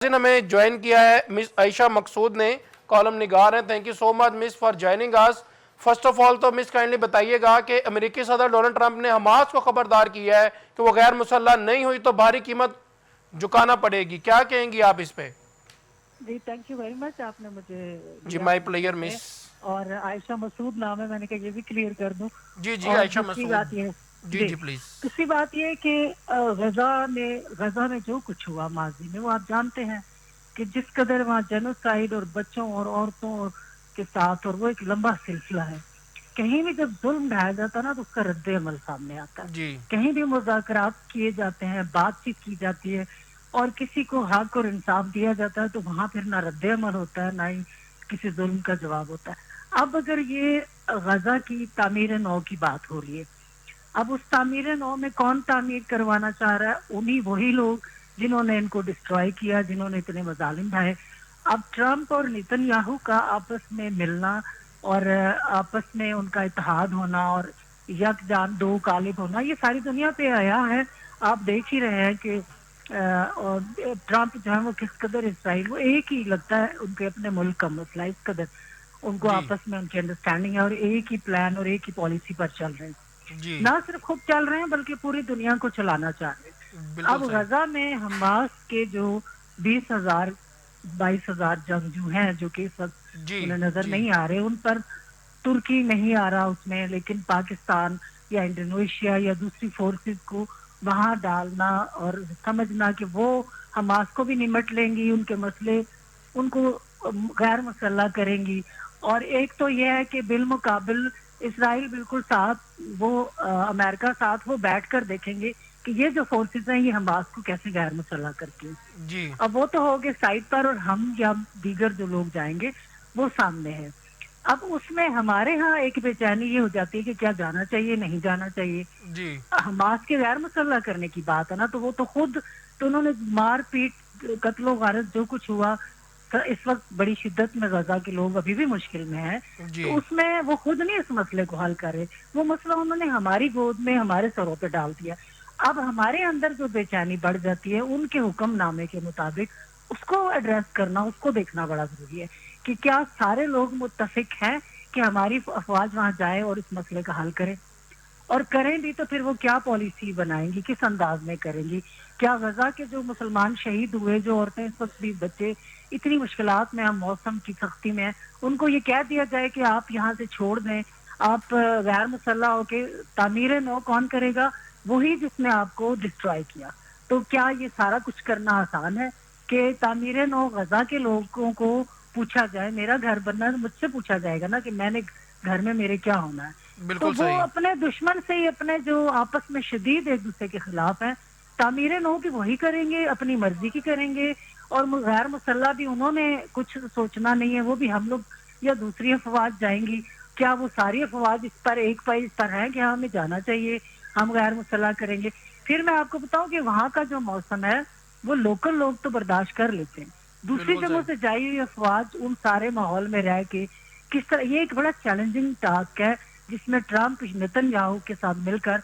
ہمیں جوائن کیا ہے مس عائشہ مقصود نے، کالم نگار ہیں. Thank you so much miss for joining us. First of all تو مس کائنڈلی بتائیے گا کہ امریکی صدر ڈونلڈ ٹرمپ نے حماس کو خبردار کیا ہے کہ وہ غیر مسلح نہیں ہوئی تو بھاری قیمت جھکانا پڑے گی. کیا کہیں گی آپ اس پہ؟ جی تھینک یو ویری مچ، آپ نے مجھے جی لیا مائی اپنے شو پلیئر پہ. مس. اور عائشہ مسعود نام ہے، میں نے کہا یہ بھی کلیئر کر دوں. جی جی اور عائشہ دوسری مسعود. بات یہ جی جی جی پلیز. دوسری بات یہ کہ غزہ میں جو کچھ ہوا ماضی میں وہ آپ جانتے ہیں کہ جس قدر وہاں جینوسائیڈ اور بچوں اور عورتوں کے ساتھ، اور وہ ایک لمبا سلسلہ ہے. کہیں بھی جب ظلم ڈھایا جاتا ہے نا تو اس کا رد عمل سامنے آتا ہے. جی کہیں بھی مذاکرات کیے جاتے ہیں، بات چیت کی جاتی ہے اور کسی کو حق اور انصاف دیا جاتا ہے تو وہاں پھر نہ رد عمل ہوتا ہے، نہ ہی کسی ظلم کا جواب ہوتا ہے. اب اگر یہ غزہ کی تعمیر نو کی بات ہو رہی ہے، اب اس تعمیر نو میں کون تعمیر کروانا چاہ رہا ہے؟ وہی لوگ جنہوں نے ان کو ڈسٹروائے کیا، جنہوں نے اتنے مظالم ڈھائے. اب ٹرمپ اور نیتن یاہو کا آپس میں ملنا اور آپس میں ان کا اتحاد ہونا اور یکجان دو غالب ہونا، یہ ساری دنیا پہ آیا ہے. آپ دیکھ ہی رہے ہیں کہ ٹرمپ جو ہے وہ کس قدر اسرائیل، وہ ایک ہی لگتا ہے ان کے اپنے ملک کا مسئلہ، اس قدر ان کو جی آپس میں ان کی انڈرسٹینڈنگ ہے اور ایک ہی پلان اور ایک ہی پالیسی پر چل رہے ہیں. جی نہ صرف خود چل رہے ہیں بلکہ پوری دنیا کو چلانا چاہ رہے ہیں. بالکل اب صحیح. غزہ میں حماس کے جو 22,000 جنگجو ہیں جو کہ اس وقت جی انہیں نظر جی نہیں آ رہے، ان پر ترکی نہیں آ رہا اس میں، لیکن پاکستان یا انڈونیشیا یا دوسری فورسز کو وہاں ڈالنا اور سمجھنا کہ وہ حماس کو بھی نمٹ لیں گی، ان کے مسئلے ان کو غیر مسلح کریں گی. اور ایک تو یہ ہے کہ بالمقابل اسرائیل بالکل ساتھ، وہ امریکہ ساتھ، وہ بیٹھ کر دیکھیں گے کہ یہ جو فورسز ہیں یہ حماس کو کیسے غیر مسلح کرتی ہیں. جی اب وہ تو ہوگے سائٹ پر، اور ہم یا دیگر جو لوگ جائیں گے وہ سامنے ہے. اب اس میں ہمارے ہاں ایک بے چینی یہ ہو جاتی ہے کہ کیا جانا چاہیے نہیں جانا چاہیے. جی حماس کے غیر مسلح کرنے کی بات ہے نا، تو وہ تو خود تو انہوں نے مار پیٹ، قتل و غارت جو کچھ ہوا اس وقت بڑی شدت میں غزہ کے لوگ ابھی بھی مشکل میں ہیں، تو جی اس میں وہ خود نہیں اس مسئلے کو حل کر رہے. وہ مسئلہ انہوں نے ہماری گود میں، ہمارے سروں پہ ڈال دیا. اب ہمارے اندر جو بے چینی بڑھ جاتی ہے ان کے حکم نامے کے مطابق اس کو ایڈریس کرنا، اس کو دیکھنا بڑا ضروری ہے کہ کیا سارے لوگ متفق ہیں کہ ہماری افواج وہاں جائے اور اس مسئلے کا حل کرے. اور کریں بھی تو پھر وہ کیا پالیسی بنائیں گی، کس انداز میں کریں گی. کیا غزہ کے جو مسلمان شہید ہوئے، جو عورتیں اس وقت بھی، بچے اتنی مشکلات میں، ہم موسم کی سختی میں ہیں، ان کو یہ کہہ دیا جائے کہ آپ یہاں سے چھوڑ دیں، آپ غیر مسلح ہو کے تعمیر نو کون کرے گا؟ وہی جس نے آپ کو ڈسٹرائے کیا. تو کیا یہ سارا کچھ کرنا آسان ہے کہ تعمیر نو غزہ کے لوگوں کو پوچھا جائے، میرا گھر بننا ہے تو مجھ سے پوچھا جائے گا نا کہ میں نے گھر میں میرے کیا ہونا ہے. تو بالکل وہ صحیح. اپنے دشمن سے ہی، اپنے جو آپس میں شدید ایک دوسرے کے خلاف ہیں، تعمیر نو بھی وہی کریں گے، اپنی مرضی کی کریں گے. اور غیر مسلح بھی انہوں نے کچھ سوچنا نہیں ہے، وہ بھی ہم لوگ یا دوسری افواج جائیں گی. کیا وہ ساری افواج اس پر ایک پائی اس پر ہیں کہ ہمیں جانا چاہیے، ہم غیر مسلح کریں گے؟ پھر میں آپ کو بتاؤں کہ وہاں کا جو موسم ہے وہ لوکل لوگ تو برداشت کر لیتے ہیں، دوسری بالکل جگہوں صحیح. سے جائی ہوئی افواج ان سارے ماحول میں رہ کے کس طرح، یہ ایک بڑا چیلنجنگ ٹاسک ہے جس میں ٹرمپ نیتن یاہو کے ساتھ مل کر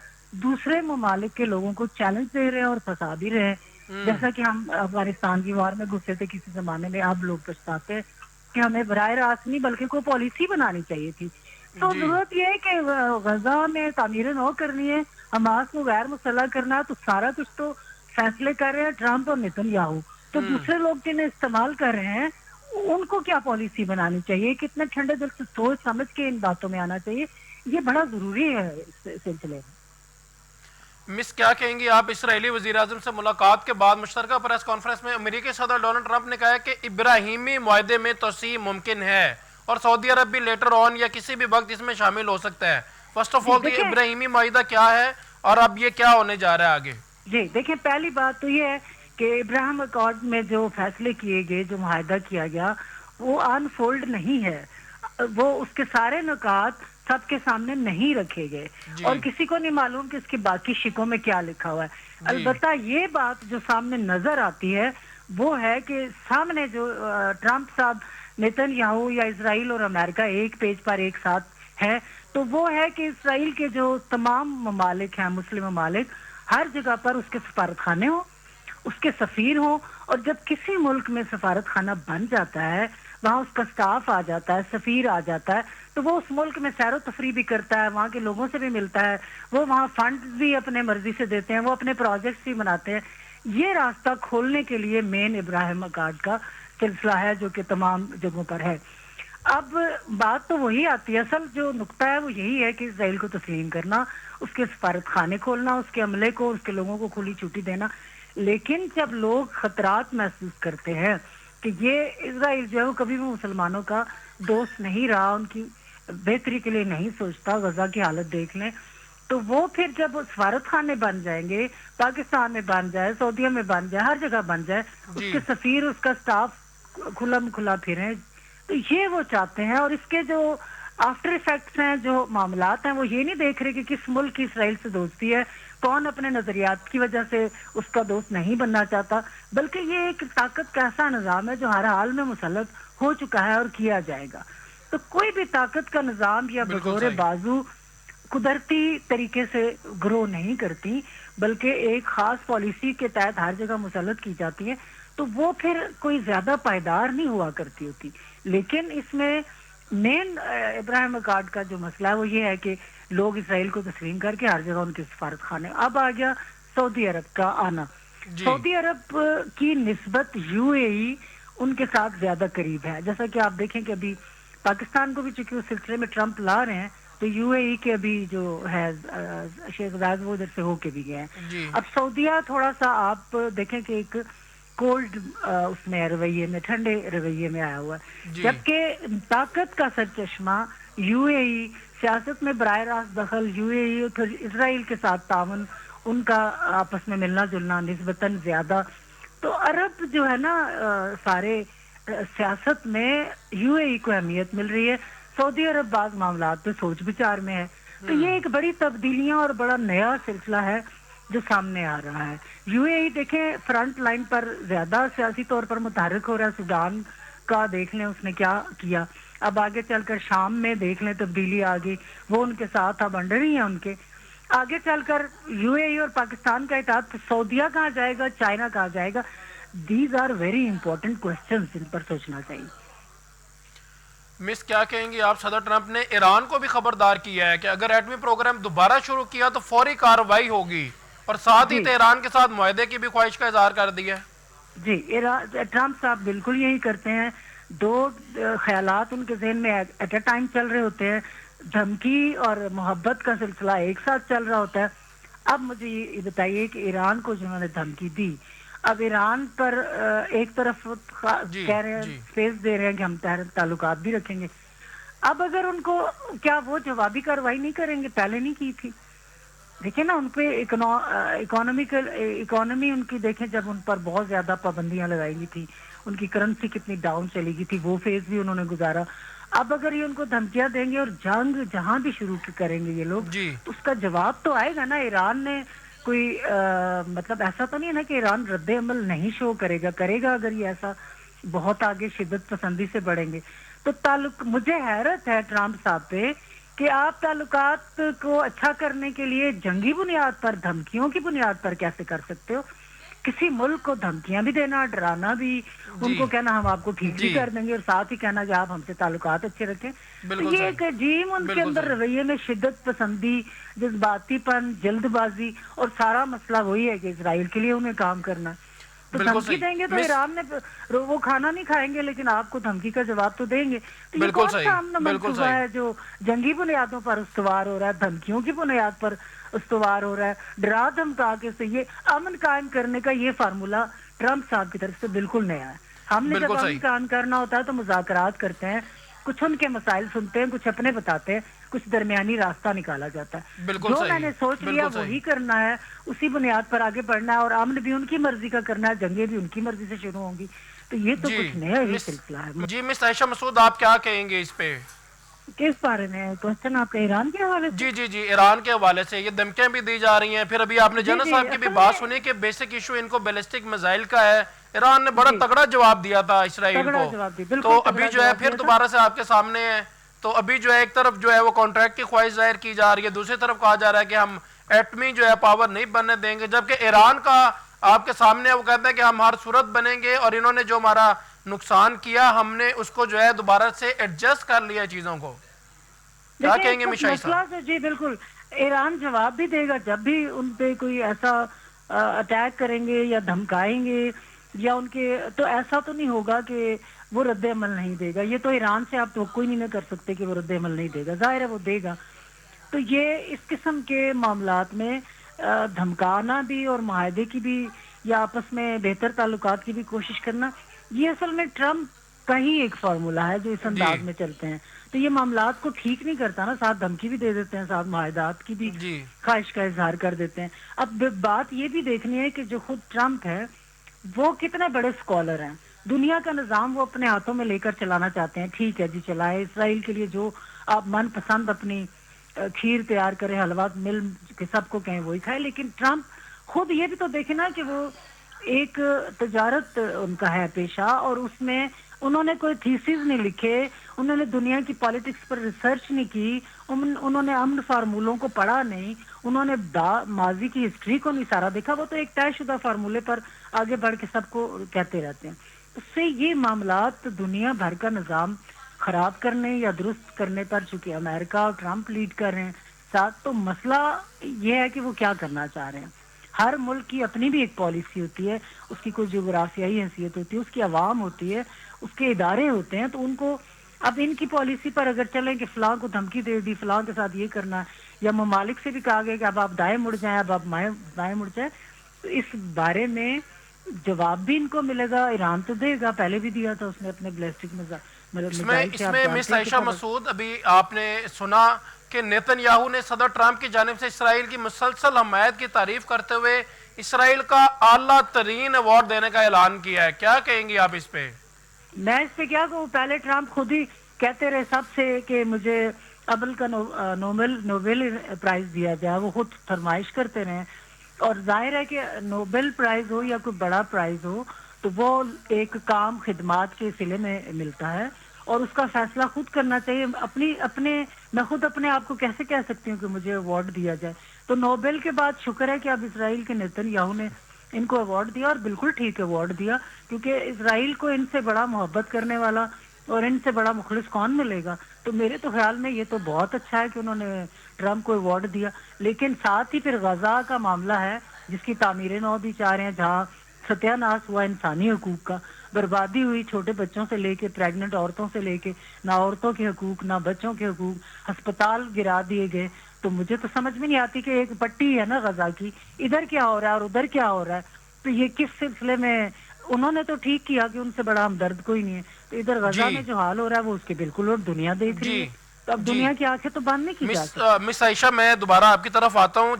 دوسرے ممالک کے لوگوں کو چیلنج دے رہے ہیں اور پھنسا بھی رہے ہیں. جیسا کہ ہم افغانستان کی وار میں گھسے تھے کسی زمانے میں، اب لوگ پچھتاتے ہیں کہ ہمیں براہ راست نہیں بلکہ کوئی پالیسی بنانی چاہیے تھی. تو جی ضرورت یہ ہے کہ غزہ میں تعمیر نو کرنی ہے، حماس کو غیر مسلح کرنا ہے، تو سارا کچھ تو فیصلے کر رہے ہیں ٹرمپ اور نیتن یاہو. تو دوسرے لوگ جنہیں استعمال کر رہے ہیں ان کو کیا پالیسی بنانی چاہیے، کتنے ٹھنڈے دل سے سوچ سمجھ کے ان باتوں میں آنا چاہیے. یہ بڑا ضروری ہے اس سلسلے میں. مس کیا کہیں گی آپ؟ اسرائیلی وزیراعظم سے ملاقات کے بعد مشترکہ پریس کانفرنس میں امریکی صدر ڈونلڈ ٹرمپ نے کہا ہے کہ ابراہیمی معاہدے میں توسیع ممکن ہے اور سعودی عرب بھی لیٹر آن یا کسی بھی وقت اس میں شامل ہو سکتا ہے. فرسٹ آف جی آل تو یہ دیکھیں ابراہیمی معاہدہ کیا ہے اور اب یہ کیا ہونے جا رہا ہے آگے؟ جی دیکھیں، پہلی بات تو یہ ہے کہ ابراہیم اکارڈ میں جو فیصلے کیے گئے، جو معاہدہ کیا گیا، وہ انفولڈ نہیں ہے. وہ اس کے سارے نکات سب کے سامنے نہیں رکھے گئے اور جی کسی کو نہیں معلوم کہ اس کے باقی شکوں میں کیا لکھا ہوا ہے. جی البتہ یہ بات جو سامنے نظر آتی ہے وہ ہے کہ سامنے جو ٹرمپ صاحب، نیتن یاہو یا اسرائیل اور امریکہ ایک پیج پر ایک ساتھ ہے، تو وہ ہے کہ اسرائیل کے جو تمام ممالک ہیں، مسلم ممالک، ہر جگہ پر اس کے سفارت خانے ہوں اس کے سفیر ہوں، اور جب کسی ملک میں سفارت خانہ بن جاتا ہے، وہاں اس کا سٹاف آ جاتا ہے، سفیر آ جاتا ہے، تو وہ اس ملک میں سیر و تفریح بھی کرتا ہے، وہاں کے لوگوں سے بھی ملتا ہے، وہ وہاں فنڈ بھی اپنے مرضی سے دیتے ہیں، وہ اپنے پروجیکٹس بھی بناتے ہیں. یہ راستہ کھولنے کے لیے مین ابراہیم اکارڈ کا سلسلہ ہے جو کہ تمام جگہوں پر ہے. اب بات تو وہی آتی ہے، اصل جو نقطہ ہے وہ یہی ہے کہ اسرائیل کو تسلیم کرنا، اس کے سفارت خانے کھولنا، اس کے عملے کو، اس کے لوگوں کو کھلی چھٹی دینا. لیکن جب لوگ خطرات محسوس کرتے ہیں کہ یہ اسرائیل جو ہے وہ کبھی بھی مسلمانوں کا دوست نہیں رہا، ان کی بہتری کے لیے نہیں سوچتا، غزہ کی حالت دیکھ لیں، تو وہ پھر جب سفارت خانے بن جائیں گے، پاکستان میں بن جائے، سعودیہ میں بن جائے، ہر جگہ بن جائے، اس جی کے سفیر، اس کا سٹاف کھلا پھریں، تو یہ وہ چاہتے ہیں. اور اس کے جو آفٹر ایفیکٹس ہیں، جو معاملات ہیں، وہ یہ نہیں دیکھ رہے کہ کس ملک کی اسرائیل سے دوستی ہے، کون اپنے نظریات کی وجہ سے اس کا دوست نہیں بننا چاہتا، بلکہ یہ ایک طاقت کا ایسا نظام ہے جو ہر حال میں مسلط ہو چکا ہے اور کیا جائے گا. تو کوئی بھی طاقت کا نظام یا بالکل بزور صحیح. بازو قدرتی طریقے سے گرو نہیں کرتی، بلکہ ایک خاص پالیسی کے تحت ہر جگہ مسلط کی جاتی ہے، تو وہ پھر کوئی زیادہ پائیدار نہیں ہوا کرتی ہوتی. لیکن اس میں مین ابراہیم اکارڈ کا جو مسئلہ ہے وہ یہ ہے کہ لوگ اسرائیل کو تسلیم کر کے ہر جگہ ان کے سفارت خانے. اب آ گیا سعودی عرب کا آنا. جی سعودی عرب کی نسبت یو اے ای ان کے ساتھ زیادہ قریب ہے. جیسا کہ آپ دیکھیں کہ ابھی پاکستان کو بھی چونکہ اس سلسلے میں ٹرمپ لا رہے ہیں، تو یو اے ای کے ابھی جو ہے شیخ زاید وہ ادھر سے ہو کے بھی گئے ہیں. جی اب سعودیہ تھوڑا سا آپ دیکھیں کہ ایک کولڈ اس میں رویے میں، ٹھنڈے رویے میں آیا ہوا ہے، جی جبکہ طاقت کا سرچشمہ یو اے ای، سیاست میں براہ راست دخل یو اے ای، پھر اسرائیل کے ساتھ تعاون، ان کا آپس میں ملنا جلنا نسبتاً زیادہ. تو عرب جو ہے نا سارے سیاست میں یو اے ای کو اہمیت مل رہی ہے. سعودی عرب بعض معاملات پہ سوچ بچار میں ہے. تو یہ ایک بڑی تبدیلیاں اور بڑا نیا سلسلہ ہے جو سامنے آ رہا ہے. یو اے ای دیکھیں فرنٹ لائن پر زیادہ سیاسی طور پر متحرک ہو رہا ہے. سوڈان کا دیکھ لیں اس نے کیا کیا، اب آگے چل کر شام میں دیکھ لیں تبدیلی آ گئی، وہ ان کے ساتھ اب انڈر ہی ہیں ان کے. آگے چل کر یو اے ای اور پاکستان کا اتحاد، سعودیہ کہاں جائے گا، چائنا کہاں جائے گا. These are very important questions, ان پر سوچنا چاہیے. مس کیا کہیں گی آپ؟ صدر ٹرمپ نے ایران کو بھی خبردار کیا ہے کہ اگر ایٹمی پروگرام دوبارہ شروع کیا تو فوری کارروائی ہوگی، اور ساتھ ہی جی تہران کے ساتھ معاہدے کی بھی خواہش کا اظہار کر دیا ہے. جی، ٹرمپ صاحب بالکل یہی کرتے ہیں. دو خیالات ان کے ذہن میں ایٹ اے ٹائم چل رہے ہوتے ہیں. دھمکی اور محبت کا سلسلہ ایک ساتھ چل رہا ہوتا ہے. اب مجھے یہ بتائیے کہ ایران کو جنہوں نے دھمکی دی، اب ایران پر ایک طرف جی کہہ رہے ہیں، جی اسپیس دے رہے ہیں کہ ہم تعلقات بھی رکھیں گے. اب اگر ان کو، کیا وہ جوابی کارروائی نہیں کریں گے؟ پہلے نہیں کی تھی. دیکھیں نا ان پہ اکانومی ان کی دیکھیں، جب ان پر بہت زیادہ پابندیاں لگائی گئی تھی، ان کی کرنسی کتنی ڈاؤن چلی گئی تھی، وہ فیز بھی انہوں نے گزارا. اب اگر یہ ان کو دھمکیاں دیں گے اور جنگ جہاں بھی شروع کریں گے یہ لوگ، جی تو اس کا جواب تو آئے گا نا. ایران نے کوئی مطلب ایسا تو نہیں ہے نا کہ ایران رد عمل نہیں شو کرے گا اگر یہ ایسا بہت آگے شدت پسندی سے بڑھیں گے. تو مجھے حیرت ہے ٹرمپ صاحب پہ کہ آپ تعلقات کو اچھا کرنے کے لیے جنگی بنیاد پر، دھمکیوں کی بنیاد پر کیسے کر سکتے ہو؟ کسی ملک کو دھمکیاں بھی دینا، ڈرانا بھی، ان جی کو کہنا ہم آپ کو ٹھیک بھی جی کر دیں گے، اور ساتھ ہی کہنا کہ آپ ہم سے تعلقات اچھے رکھیں. تو بالکل یہ صحیح، ایک عجیب ان کے بالکل اندر صحیح. رویے میں شدت پسندی، جذباتی پن، جلد بازی، اور سارا مسئلہ وہی ہے کہ اسرائیل کے لیے انہیں کام کرنا. تو بالکل دھمکی صحیح دیں گے تو مس، ایران نے وہ کھانا نہیں کھائیں گے، لیکن آپ کو دھمکی کا جواب تو دیں گے. تو یہ بالکل کون صحیح، سا امن بالکل منصوبہ صحیح. ہے جو جنگی بنیادوں پر استوار ہو رہا ہے، دھمکیوں کی بنیاد پر استوار ہو رہا ہے، ڈرا دھمکا کے سے؟ یہ امن قائم کرنے کا یہ فارمولا ٹرمپ صاحب کی طرف سے بالکل نیا ہے. ہم نے بالکل جب امن صحیح، قائم کرنا ہوتا ہے تو مذاکرات کرتے ہیں، کچھ ان کے مسائل سنتے ہیں، کچھ اپنے بتاتے ہیں، کچھ درمیانی راستہ نکالا جاتا ہے. بالکل جو میں صحیح، نے سوچ لیا بالکل صحیح. وہی کرنا ہے، اسی بنیاد پر آگے بڑھنا ہے، اور امن بھی ان کی مرضی کا کرنا ہے، جنگیں بھی ان کی مرضی سے شروع ہوں گی. تو یہ تو جی کچھ نیا ہی مس، سلسلہ ہے. جی مس عائشہ مسعود، آپ کیا کہیں گے اس پہ؟ کس بارے میں کوشچن آپ کے ایران کے حوالے سے؟ جی جی جی، ایران کے حوالے سے یہ دھمکیاں بھی دی جا رہی ہیں، پھر ابھی آپ نے جی جنرل جی، صاحب کی بھی اصل بات میں سنی کہ بیسک ایشو ان کو بیلسٹک میزائل کا ہے. ایران نے بڑا جی تگڑا جواب دیا تھا اسرائیل تگڑا کو. جواب دی، بالکل تو ابھی تگڑا جو ہے جواب پھر دیا تھا. دوبارہ سے آپ کے سامنے ہے. تو ابھی جو ہے ایک طرف جو ہے وہ کانٹریکٹ کی خواہش ظاہر کی جا رہی ہے، دوسری طرف کہا جا رہا ہے کہ ہم ایٹمی جو ہے پاور نہیں بننے دیں گے، جبکہ ایران کا آپ کے سامنے وہ کہتے ہیں کہ ہم ہر صورت بنیں گے، اور انہوں نے جو ہمارا نقصان کیا ہم نے اس کو جو ہے دوبارہ سے ایڈجسٹ کر لیا چیزوں کو. کیا دیکھیں کہیں اس گے وقت مشائی مسئلہ صاحب؟ تو جی بالکل ایران جواب بھی دے گا جب بھی ان پہ کوئی ایسا اٹیک کریں گے یا دھمکائیں گے یا ان کے، تو ایسا تو نہیں ہوگا کہ وہ رد عمل نہیں دے گا. یہ تو ایران سے آپ توقع ہی نہیں کر سکتے کہ وہ رد عمل نہیں دے گا، ظاہر ہے وہ دے گا. تو یہ اس قسم کے معاملات میں دھمکانا بھی اور معاہدے کی بھی یا آپس میں بہتر تعلقات کی بھی کوشش کرنا، یہ اصل میں ٹرمپ کا ہی ایک فارمولہ ہے جو اس جی انداز میں چلتے ہیں. تو یہ معاملات کو ٹھیک نہیں کرتا نا، ساتھ دھمکی بھی دے دیتے ہیں، ساتھ معاہدات کی بھی جی خواہش کا اظہار کر دیتے ہیں. اب بات یہ بھی دیکھنی ہے کہ جو خود ٹرمپ ہے وہ کتنے بڑے اسکالر ہیں. دنیا کا نظام وہ اپنے ہاتھوں میں لے کر چلانا چاہتے ہیں، ٹھیک ہے جی چلائے، اسرائیل کے لیے جو آپ من پسند اپنی کھیر تیار کریں، حلوہ مل کے سب کو کہیں وہی کھائے. لیکن ٹرمپ خود یہ بھی تو دیکھے نا کہ وہ ایک تجارت ان کا ہے پیشہ، اور اس میں انہوں نے کوئی تھیسز نہیں لکھے، انہوں نے دنیا کی پالیٹکس پر ریسرچ نہیں کی، انہوں نے امن فارمولوں کو پڑھا نہیں، انہوں نے ماضی کی ہسٹری کو نہیں سارا دیکھا. وہ تو ایک طے شدہ فارمولے پر آگے بڑھ کے سب کو کہتے رہتے ہیں. اس سے یہ معاملات دنیا بھر کا نظام خراب کرنے یا درست کرنے پر، چونکہ امریکہ اور ٹرمپ لیڈ کر رہے ہیں ساتھ، تو مسئلہ یہ ہے کہ وہ کیا کرنا چاہ رہے ہیں. ہر ملک کی اپنی بھی ایک پالیسی ہوتی ہے، اس کی کوئی جغرافیائی حیثیت ہوتی ہے، اس کی عوام ہوتی ہے، اس کے ادارے ہوتے ہیں. تو ان کو اب ان کی پالیسی پر اگر چلیں کہ فلاں کو دھمکی دے دی، فلاں کے ساتھ یہ کرنا ہے، یا ممالک سے بھی کہا گیا کہ اب آپ دائیں مڑ جائیں، اب آپ بائیں مڑ جائیں، تو اس بارے میں جواب بھی ان کو ملے گا. ایران تو دے گا، پہلے بھی دیا تھا اس نے اپنے بیلسٹک میزائل سے، اس آپ میں مس جانتے ہیں عائشہ کتنا بڑا. مسعود، ابھی آپ نے سنا کہ نیتن یاہو نے صدر ٹرمپ کی جانب سے اسرائیل کی مسلسل حمایت کی تعریف کرتے ہوئے اسرائیل کا اعلیٰ ترین ایوارڈ دینے کا اعلان کیا ہے. کیا کہیں گی آپ اس پہ؟ میں اس پہ کیا کہوں، پہلے ٹرمپ خود ہی کہتے رہے سب سے کہ مجھے ابل کا نوبل پرائز دیا جائے، وہ خود فرمائش کرتے رہے. اور ظاہر ہے کہ نوبل پرائز ہو یا کوئی بڑا پرائز ہو تو وہ ایک کام خدمات کے سلے میں ملتا ہے، اور اس کا فیصلہ خود کرنا چاہیے. میں خود اپنے آپ کو کیسے کہہ سکتی ہوں کہ مجھے ایوارڈ دیا جائے. تو نوبل کے بعد شکر ہے کہ اب اسرائیل کے نیتن یاہو نے ان کو ایوارڈ دیا، اور بالکل ٹھیک ایوارڈ دیا، کیونکہ اسرائیل کو ان سے بڑا محبت کرنے والا اور ان سے بڑا مخلص کون ملے گا. تو میرے تو خیال میں یہ تو بہت اچھا ہے کہ انہوں نے ٹرمپ کو ایوارڈ دیا. لیکن ساتھ ہی پھر غزہ کا معاملہ ہے جس کی تعمیریں نو بھی چاہ رہے ہیں، جہاں ستیہ ناش ہوا انسانی حقوق کا، بربادی ہوئی چھوٹے بچوں سے لے کے پریگننٹ عورتوں سے لے کے، نہ عورتوں کے حقوق نہ بچوں کے حقوق، ہسپتال گرا دیے گئے. تو مجھے تو سمجھ میں نہیں آتی کہ ایک پٹی ہے نا غزہ کی، ادھر کیا ہو رہا ہے اور ادھر کیا ہو رہا ہے. تو یہ کس سلسلے میں انہوں نے تو ٹھیک کیا کہ ان سے بڑا ہمدرد کوئی نہیں ہے، تو ادھر غزہ جی میں جو حال ہو رہا ہے وہ اس کے بالکل اور دنیا دیکھ رہی ہے. جی تو اب جی دنیا کی آنکھیں تو بند نہیں کی جا سکتی. مس عائشہ، میں دوبارہ آپ کی طرف آتا ہوں.